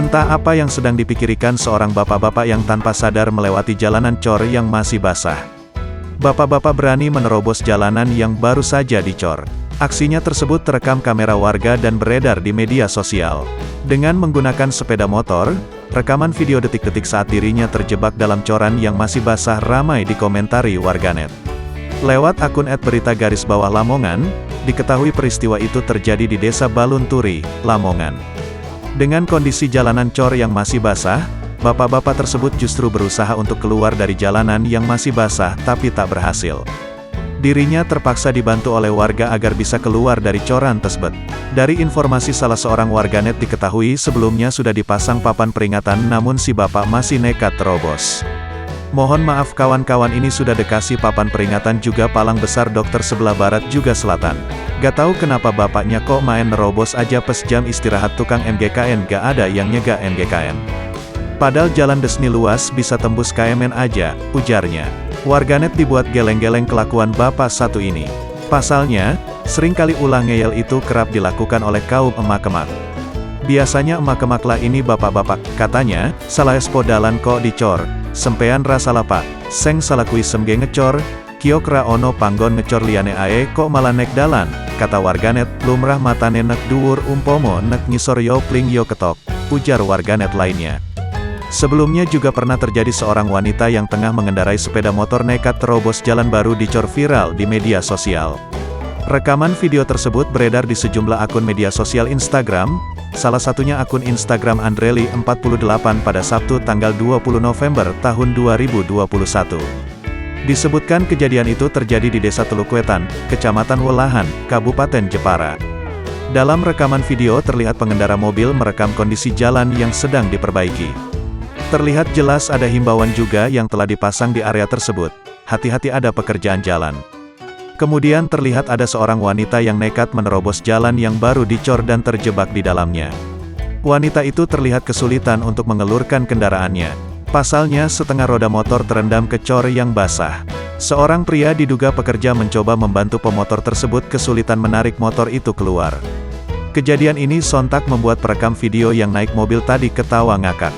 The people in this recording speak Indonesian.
Entah apa yang sedang dipikirkan seorang bapak-bapak yang tanpa sadar melewati jalanan cor yang masih basah. Bapak-bapak berani menerobos jalanan yang baru saja dicor. Aksinya tersebut terekam kamera warga dan beredar di media sosial. Dengan menggunakan sepeda motor, rekaman video detik-detik saat dirinya terjebak dalam coran yang masih basah ramai dikomentari warganet. Lewat akun @berita_Lamongan, diketahui peristiwa itu terjadi di Desa Balunturi, Lamongan. Dengan kondisi jalanan cor yang masih basah, bapak-bapak tersebut justru berusaha untuk keluar dari jalanan yang masih basah tapi tak berhasil. Dirinya terpaksa dibantu oleh warga agar bisa keluar dari coran tersebut. Dari informasi salah seorang warganet diketahui sebelumnya sudah dipasang papan peringatan namun si bapak masih nekat terobos. Mohon maaf kawan-kawan, ini sudah dikasih papan peringatan juga palang besar dokter sebelah barat juga selatan. Gak tahu kenapa bapaknya kok main nerobos aja pas jam istirahat tukang MGKN, gak ada yang nyegah MGKN. Padahal jalan desni luas bisa tembus KMN aja, ujarnya. Warganet dibuat geleng-geleng kelakuan bapak satu ini. Pasalnya, seringkali ulah ngeyel itu kerap dilakukan oleh kaum emak-emak. Biasanya emak-emaklah ini bapak-bapak, katanya, salah espodalan kok dicor. Sempean rasa lapa, seng salakui semge ngecor, kiokra ono panggon ngecor liane ae kok malah nek dalan, kata warganet, lumrah matane nek duwur umpomo nek ngisor yo pling yo ketok, ujar warganet lainnya. Sebelumnya juga pernah terjadi seorang wanita yang tengah mengendarai sepeda motor nekat terobos jalan baru dicor viral di media sosial. Rekaman video tersebut beredar di sejumlah akun media sosial Instagram, salah satunya akun Instagram Andreli48 pada Sabtu tanggal 20 November tahun 2021. Disebutkan kejadian itu terjadi di Desa Teluk Wetan, Kecamatan Welahan, Kabupaten Jepara. Dalam rekaman video terlihat pengendara mobil merekam kondisi jalan yang sedang diperbaiki. Terlihat jelas ada himbauan juga yang telah dipasang di area tersebut, hati-hati ada pekerjaan jalan. Kemudian terlihat ada seorang wanita yang nekat menerobos jalan yang baru dicor dan terjebak di dalamnya. Wanita itu terlihat kesulitan untuk mengelurkan kendaraannya. Pasalnya setengah roda motor terendam ke cor yang basah. Seorang pria diduga pekerja mencoba membantu pemotor tersebut kesulitan menarik motor itu keluar. Kejadian ini sontak membuat perekam video yang naik mobil tadi ketawa ngakak.